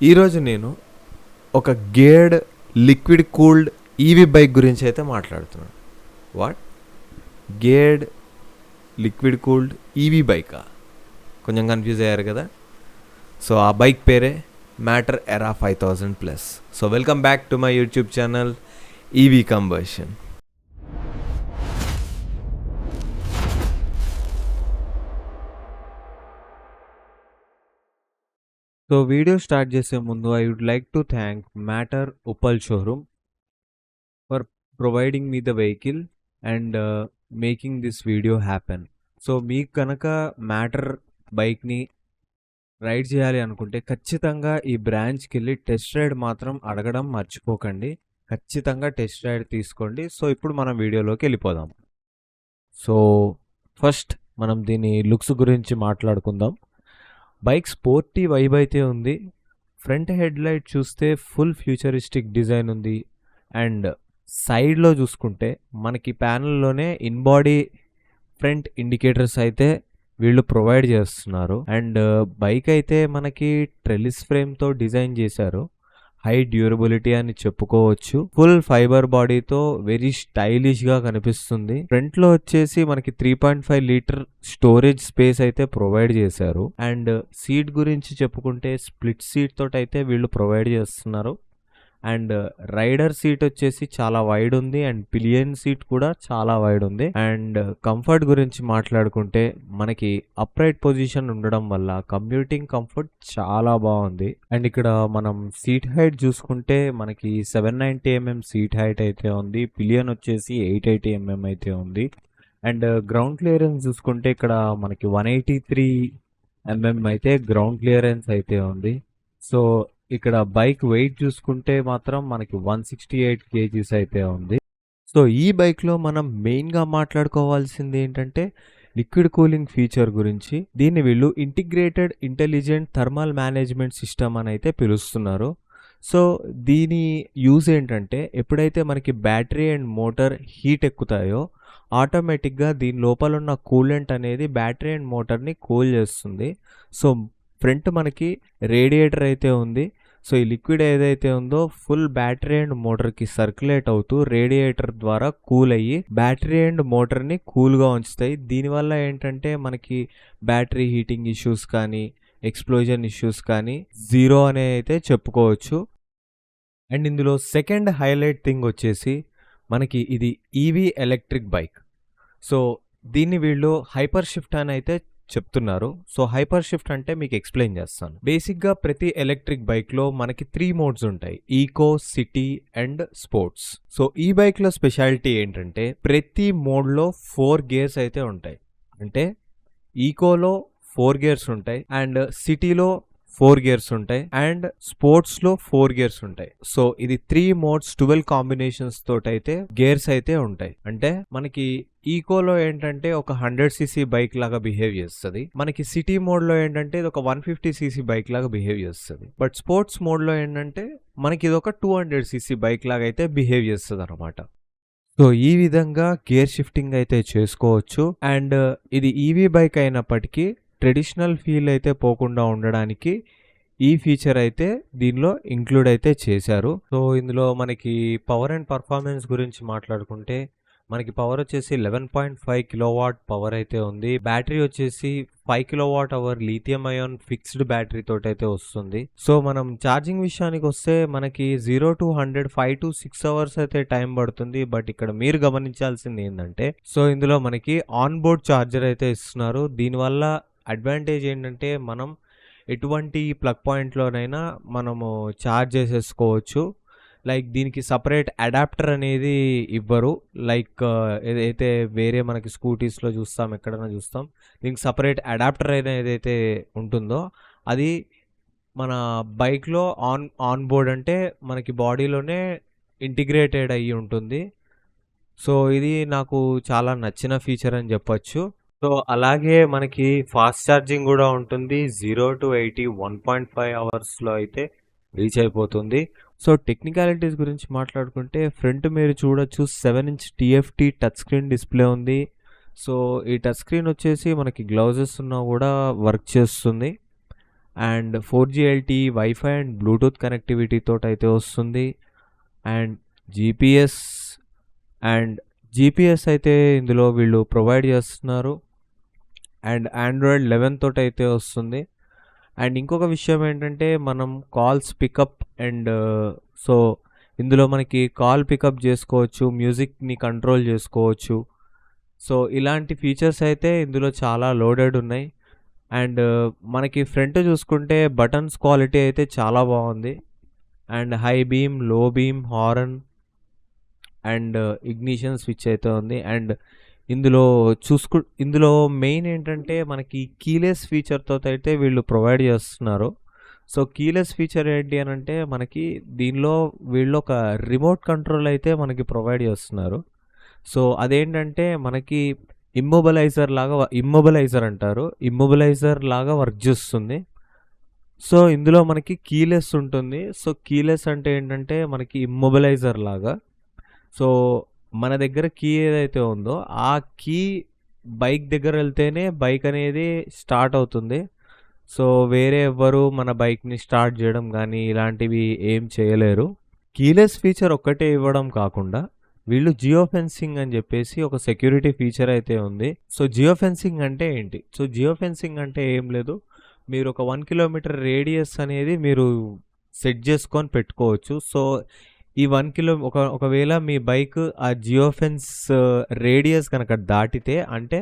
ఈరోజు నేను ఒక geared liquid cooled EV bike గురించి అయితే మాట్లాడుతున్నాను. What? Geared liquid cooled EV బైకా? కొంచెం కన్ఫ్యూజ్ అయ్యారు కదా. సో ఆ బైక్ పేరే Matter Era 5000+. So welcome back to my YouTube channel EV conversion. So video start చేసే ముందు I would like to thank Matter Uppal showroom for providing me the vehicle and making this video happen. So మీకు కనుక matter బైక్ని ride చేయాలి అనుకుంటే ఖచ్చితంగా ఈ బ్రాంచ్కి వెళ్ళి టెస్ట్ రైడ్ మాత్రం అడగడం మర్చిపోకండి. ఖచ్చితంగా టెస్ట్ రైడ్ తీసుకోండి. సో ఇప్పుడు మనం వీడియోలోకి వెళ్ళిపోదాం. సో ఫస్ట్ మనం దీని లుక్స్ గురించి మాట్లాడుకుందాం. బైక్ స్పోర్టీ వైబ్ అయితే ఉంది. ఫ్రంట్ హెడ్ లైట్ చూస్తే ఫుల్ ఫ్యూచరిస్టిక్ డిజైన్ ఉంది. అండ్ సైడ్లో చూసుకుంటే మనకి ప్యానల్లోనే ఇన్ బాడీ ఫ్రంట్ ఇండికేటర్స్ అయితే వీళ్ళు ప్రొవైడ్ చేస్తున్నారు. అండ్ బైక్ అయితే మనకి ట్రెలిస్ ఫ్రేమ్తో డిజైన్ చేశారు. హై డ్యూరబిలిటీ అని చెప్పుకోవచ్చు. ఫుల్ ఫైబర్ బాడీతో వెరీ స్టైలిష్గా కనిపిస్తుంది. ఫ్రంట్ లో వచ్చేసి మనకి 3.5 లీటర్ స్టోరేజ్ స్పేస్ అయితే ప్రొవైడ్ చేశారు. అండ్ సీట్ గురించి చెప్పుకుంటే స్ప్లిట్ సీట్ తోటి అయితే వీళ్ళు ప్రొవైడ్ చేస్తున్నారు. అండ్ రైడర్ సీట్ వచ్చేసి చాలా వైడ్ ఉంది. అండ్ పిలియన్ సీట్ కూడా చాలా వైడ్ ఉంది. అండ్ కంఫర్ట్ గురించి మాట్లాడుకుంటే మనకి అప్రైట్ పొజిషన్ ఉండడం వల్ల కంప్యూటింగ్ కంఫర్ట్ చాలా బాగుంది. అండ్ ఇక్కడ మనం సీట్ హైట్ చూసుకుంటే మనకి 790mm సీట్ హైట్ అయితే ఉంది. పిలియన్ వచ్చేసి 880mm అయితే ఉంది. అండ్ గ్రౌండ్ క్లియరెన్స్ చూసుకుంటే ఇక్కడ మనకి 183mm అయితే గ్రౌండ్ క్లియరెన్స్ అయితే ఉంది. సో ఇక్కడ బైక్ వెయిట్ చూసుకుంటే మాత్రం మనకి 168 kgs అయితే ఉంది. సో ఈ బైక్లో మనం మెయిన్గా మాట్లాడుకోవాల్సింది ఏంటంటే లిక్విడ్ కూలింగ్ ఫీచర్ గురించి. దీన్ని వీళ్ళు integrated intelligent thermal management system అని అయితే పిలుస్తున్నారు. సో దీని యూజ్ ఏంటంటే ఎప్పుడైతే మనకి బ్యాటరీ అండ్ మోటార్ హీట్ ఎక్కుతాయో ఆటోమేటిక్గా దీని లోపల ఉన్న కూలెంట్ అనేది బ్యాటరీ అండ్ మోటార్ని కూల్ చేస్తుంది. సో ఫ్రంట్ మనకి రేడియేటర్ అయితే ఉంది. సో ఈ లిక్విడ్ ఏదైతే ఉందో ఫుల్ బ్యాటరీ అండ్ మోటార్కి సర్క్యులేట్ అవుతూ రేడియేటర్ ద్వారా కూల్ అయ్యి బ్యాటరీ అండ్ మోటార్ని కూల్గా ఉంచుతాయి. దీనివల్ల ఏంటంటే మనకి బ్యాటరీ హీటింగ్ ఇష్యూస్ కానీ ఎక్స్ప్లోజన్ ఇష్యూస్ కానీ జీరో అనే అయితే చెప్పుకోవచ్చు. అండ్ ఇందులో సెకండ్ హైలైట్ థింగ్ వచ్చేసి మనకి ఇది ఈవీ ఎలక్ట్రిక్ బైక్. సో దీన్ని వీళ్ళు హైపర్ షిఫ్ట్ అని అయితే చెప్తున్నారు. సో హైపర్ షిఫ్ట్ అంటే మీకు ఎక్స్ప్లెయిన్ చేస్తాను. బేసిక్గా ప్రతి ఎలక్ట్రిక్ బైక్లో మనకి 3 మోడ్స్ ఉంటాయి: eco, city and sports. So ఈ బైక్లో స్పెషాలిటీ ఏంటంటే ప్రతి మోడ్లో 4 గేర్స్ అయితే ఉంటాయి. అంటే ఈకోలో 4 గేర్స్ ఉంటాయి, అండ్ సిటీలో 4 గేర్స్ ఉంటాయి, అండ్ స్పోర్ట్స్ లో 4 గేర్స్ ఉంటాయి. సో ఇది 3 మోడ్స్ 12 కాంబినేషన్స్ తోటైతే గేర్స్ అయితే ఉంటాయి. అంటే మనకి ఈకోలో ఏంటంటే ఒక 100cc బైక్ లాగా బిహేవ్ చేస్తుంది. మనకి సిటీ మోడ్ లో ఏంటంటే ఇది ఒక 150cc బైక్ లాగా బిహేవ్ చేస్తుంది. బట్ స్పోర్ట్స్ మోడ్ లో ఏంటంటే మనకి ఇది ఒక 200cc బైక్ లాగా అయితే బిహేవ్ చేస్తుంది అనమాట. సో ఈ విధంగా గేర్ షిఫ్టింగ్ అయితే చేసుకోవచ్చు. అండ్ ఇది ఈవీ బైక్ అయినప్పటికీ ట్రెడిషనల్ ఫీల్ అయితే పోకుండా ఉండడానికి ఈ ఫీచర్ అయితే దీనిలో ఇంక్లూడ్ అయితే చేశారు. సో ఇందులో మనకి పవర్ అండ్ పర్ఫార్మెన్స్ గురించి మాట్లాడుకుంటే మనకి పవర్ వచ్చేసి 11.5 కిలోవాట్ పవర్ అయితే ఉంది. బ్యాటరీ వచ్చేసి 5 kWh lithium ion fixed battery తోటి అయితే వస్తుంది. సో మనం ఛార్జింగ్ విషయానికి వస్తే మనకి 0 to 100 5 to 6 hours అయితే టైం పడుతుంది. బట్ ఇక్కడ మీరు గమనించాల్సింది ఏంటంటే సో ఇందులో మనకి ఆన్ బోర్డ్ ఛార్జర్ అయితే ఇస్తున్నారు. దీనివల్ల అడ్వాంటేజ్ ఏంటంటే మనం ఎటువంటి ప్లగ్ పాయింట్లోనైనా మనము ఛార్జ్ చేసేసుకోవచ్చు. లైక్ దీనికి సపరేట్ అడాప్టర్ అనేది ఇవ్వరు. లైక్ ఏదైతే వేరే మనకి స్కూటీస్లో చూస్తాం, ఎక్కడైనా చూస్తాం, దీనికి సపరేట్ అడాప్టర్ ఏదైతే ఉంటుందో అది మన బైక్లో ఆన్ బోర్డ్ అంటే మనకి బాడీలోనే ఇంటిగ్రేటెడ్ అయ్యి ఉంటుంది. సో ఇది నాకు చాలా నచ్చిన ఫీచర్ అని చెప్పొచ్చు. సో అలాగే మనకి ఫాస్ట్ ఛార్జింగ్ కూడా ఉంటుంది. 0 to 80 1.5 అవర్స్లో అయితే రీచ్ అయిపోతుంది. సో టెక్నికాలిటీస్ గురించి మాట్లాడుకుంటే ఫ్రంట్ మీరు చూడొచ్చు 7-inch TFT touch screen display ఉంది. సో ఈ టచ్ స్క్రీన్ వచ్చేసి మనకి గ్లౌజెస్ ఉన్నా కూడా వర్క్ చేస్తుంది. And 4G LTE WiFi and Bluetooth connectivity తోటైతే వస్తుంది. అండ్ జీపీఎస్ అండ్ జీపీఎస్ అయితే ఇందులో వీళ్ళు ప్రొవైడ్ చేస్తున్నారు. అండ్ ఆండ్రాయిడ్ 11 తోటైతే వస్తుంది. అండ్ ఇంకొక విషయం ఏంటంటే మనం కాల్స్ పికప్ అండ్ సో ఇందులో మనకి కాల్ పికప్ చేసుకోవచ్చు, మ్యూజిక్ని కంట్రోల్ చేసుకోవచ్చు. సో ఇలాంటి ఫీచర్స్ అయితే ఇందులో చాలా లోడెడ్ ఉన్నాయి. అండ్ మనకి ఫ్రంట్ చూసుకుంటే బటన్స్ క్వాలిటీ అయితే చాలా బాగుంది. అండ్ హై బీమ్, లో beam, horn and ignition switch అయితే ఉంది. అండ్ ఇందులో ఇందులో మెయిన్ ఏంటంటే మనకి కీలెస్ ఫీచర్తో అయితే వీళ్ళు ప్రొవైడ్ చేస్తున్నారు. సో కీలెస్ ఫీచర్ ఏంటి అని అంటే మనకి దీనిలో వీళ్ళు ఒక రిమోట్ కంట్రోల్ అయితే మనకి ప్రొవైడ్ చేస్తున్నారు. సో అదేంటంటే మనకి ఇమ్మొబిలైజర్ అంటారు, ఇమ్మొబిలైజర్ లాగా వర్క్ చేస్తుంది. సో ఇందులో మనకి కీలెస్ ఉంటుంది. సో కీలెస్ అంటే ఏంటంటే మనకి ఇమ్మొబిలైజర్ లాగా. సో మన దగ్గర కీ ఏదైతే ఉందో ఆ కీ బైక్ దగ్గర వెళ్తేనే బైక్ అనేది స్టార్ట్ అవుతుంది. సో వేరే ఎవ్వరు మన బైక్ని స్టార్ట్ చేయడం కానీ ఇలాంటివి ఏం చేయలేరు. కీలెస్ ఫీచర్ ఒక్కటే ఇవ్వడం కాకుండా వీళ్ళు జియో ఫెన్సింగ్ అని చెప్పేసి ఒక సెక్యూరిటీ ఫీచర్ అయితే ఉంది. సో జియో ఫెన్సింగ్ అంటే ఏంటి? సో జియో ఫెన్సింగ్ అంటే ఏం లేదు, మీరు ఒక 1 కిలోమీటర్ రేడియస్ అనేది మీరు సెట్ చేసుకొని పెట్టుకోవచ్చు. సో ఈ 1 ఒకవేళ మీ బైక్ ఆ జియో ఫెన్స్ రేడియస్ కనుక దాటితే, అంటే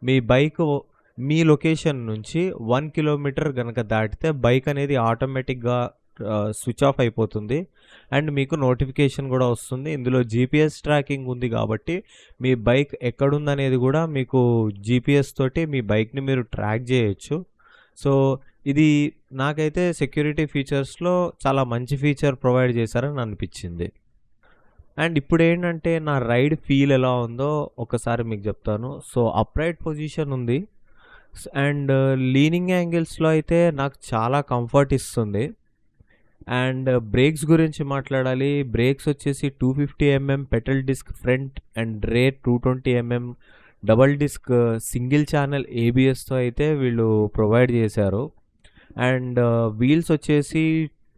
మీ బైక్ మీ లొకేషన్ నుంచి 1 కిలోమీటర్ కనుక దాటితే బైక్ అనేది ఆటోమేటిక్గా స్విచ్ ఆఫ్ అయిపోతుంది. అండ్ మీకు నోటిఫికేషన్ కూడా వస్తుంది. ఇందులో జీపీఎస్ ట్రాకింగ్ ఉంది కాబట్టి మీ బైక్ ఎక్కడుందనేది కూడా మీకు జీపీఎస్ తోటి మీ బైక్ని మీరు ట్రాక్ చేయొచ్చు. సో ఇది నాకైతే సెక్యూరిటీ ఫీచర్స్లో చాలా మంచి ఫీచర్ ప్రొవైడ్ చేశారని అనిపించింది. అండ్ ఇప్పుడు ఏంటంటే నా రైడ్ ఫీల్ ఎలా ఉందో ఒకసారి మీకు చెప్తాను. సో అప్రైట్ పొజిషన్ ఉంది అండ్ లీనింగ్ యాంగిల్స్లో అయితే నాకు చాలా కంఫర్ట్ ఇస్తుంది. అండ్ బ్రేక్స్ గురించి మాట్లాడాలి. బ్రేక్స్ వచ్చేసి 250mm petal disc front and rear 220mm double disc single channel ఏబిఎస్తో అయితే వీళ్ళు ప్రొవైడ్ చేశారు. అండ్ వీల్స్ వచ్చేసి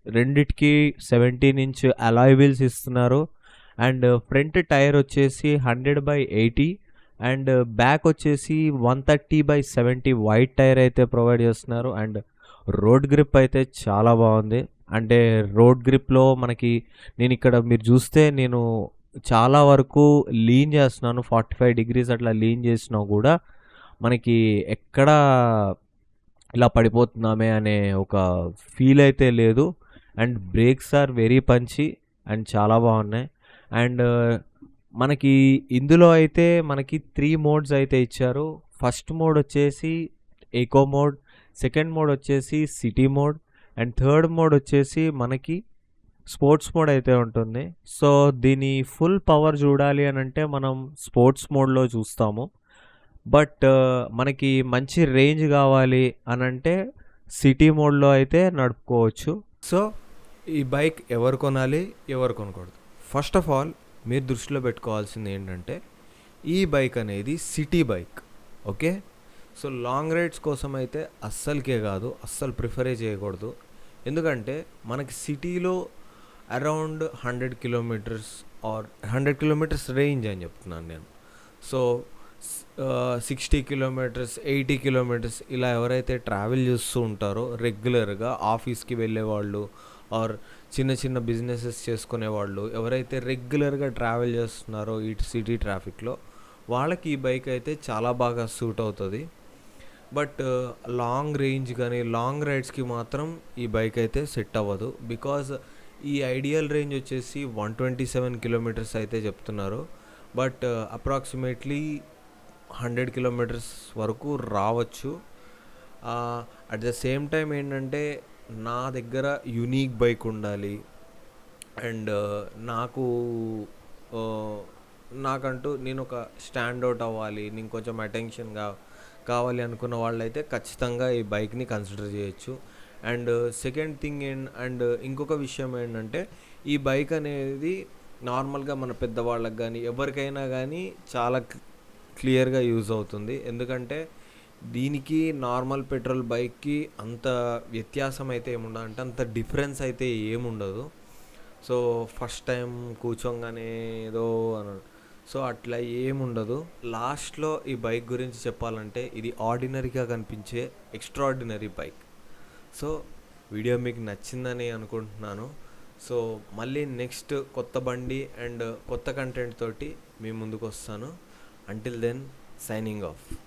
రెండిటికి 17 ఇంచ్ అలాయ్ వీల్స్ ఇస్తున్నారు. అండ్ ఫ్రంట్ టైర్ వచ్చేసి 100/80 అండ్ బ్యాక్ వచ్చేసి 130/70 వైట్ టైర్ అయితే ప్రొవైడ్ చేస్తున్నారు. అండ్ రోడ్ గ్రిప్ అయితే చాలా బాగుంది. అంటే రోడ్ గ్రిప్లో మనకి నేను ఇక్కడ మీరు చూస్తే నేను చాలా వరకు లీన్ చేస్తున్నాను, 45 degrees అట్లా లీన్ చేసినా కూడా మనకి ఎక్కడ ఇలా పడిపోతున్నామే అనే ఒక ఫీల్ అయితే లేదు. అండ్ బ్రేక్స్ ఆర్ వెరీ పంచి అండ్ చాలా బాగున్నాయి. అండ్ మనకి ఇందులో అయితే మనకి 3 మోడ్స్ అయితే ఇచ్చారు. ఫస్ట్ మోడ్ వచ్చేసి ఎకో మోడ్, సెకండ్ మోడ్ వచ్చేసి city mode and third mode వచ్చేసి మనకి స్పోర్ట్స్ మోడ్ అయితే ఉంటుంది. సో దీని ఫుల్ పవర్ చూడాలి అని అంటే మనం స్పోర్ట్స్ మోడ్లో చూస్తాము. బట్ మనకి మంచి రేంజ్ కావాలి అని అంటే సిటీ మోడ్లో అయితే నడుపుకోవచ్చు. సో ఈ బైక్ ఎవరు కొనాలి, ఎవరు కొనకూడదు? ఫస్ట్ ఆఫ్ ఆల్ మీరు దృష్టిలో పెట్టుకోవాల్సింది ఏంటంటే ఈ బైక్ అనేది city bike, okay? So long rides కోసం అయితే అస్సలకే కాదు, అస్సలు ప్రిఫరే చేయకూడదు. ఎందుకంటే మనకి సిటీలో around 100 kilometres are 100 kilometres range అని చెప్తున్నాను నేను. సో 60 కిలోమీటర్స్, 80 కిలోమీటర్స్ ఇలా ఎవరైతే ట్రావెల్ చేస్తూ ఉంటారో రెగ్యులర్గా ఆఫీస్కి వెళ్ళేవాళ్ళు ఆర్ చిన్న చిన్న బిజినెసెస్ చేసుకునేవాళ్ళు ఎవరైతే రెగ్యులర్గా ట్రావెల్ చేస్తున్నారో ఈ సిటీ ట్రాఫిక్లో, వాళ్ళకి ఈ బైక్ అయితే చాలా బాగా సూట్ అవుతుంది. బట్ లాంగ్ రేంజ్ కానీ లాంగ్ రైడ్స్కి మాత్రం ఈ బైక్ అయితే సెట్ అవ్వదు. బికాజ్ ఈ ఐడియల్ రేంజ్ వచ్చేసి 127 కిలోమీటర్స్ అయితే చెప్తున్నారు. బట్ అప్రాక్సిమేట్లీ 100 కిలోమీటర్స్ వరకు రావచ్చు. అట్ ద సేమ్ టైం ఏంటంటే నా దగ్గర యునీక్ బైక్ ఉండాలి అండ్ నాకంటూ నేను ఒక స్టాండ్ అవుట్ అవ్వాలి, నేను కొంచెం అటెన్షన్గా కావాలి అనుకున్న వాళ్ళైతే ఖచ్చితంగా ఈ బైక్ని కన్సిడర్ చేయొచ్చు. అండ్ సెకండ్ థింగ్ అండ్ ఇంకొక విషయం ఏంటంటే ఈ బైక్ అనేది నార్మల్గా మన పెద్దవాళ్ళకి కానీ ఎవరికైనా కానీ చాలా క్లియర్గా యూజ్ అవుతుంది. ఎందుకంటే దీనికి నార్మల్ పెట్రోల్ బైక్‌కి అంత వ్యత్యాసం అయితే ఏముండదు. అంటే అంత డిఫరెన్స్ అయితే ఏముండదు. సో, ఫస్ట్ టైం కూర్చోంగానే ఏదో అని సో, అట్లా ఏముండదు. లాస్ట్‌లో ఈ బైక్ గురించి చెప్పాలంటే ఇది ఆర్డినరీగా కనిపించే ఎక్స్ట్రార్డినరీ బైక్. సో, వీడియో మీకు నచ్చిందని అనుకుంటున్నాను. సో, మళ్ళీ నెక్స్ట్ కొత్త బండి అండ్ కొత్త కంటెంట్ తోటి మీ ముందుకొస్తాను. Until then signing of.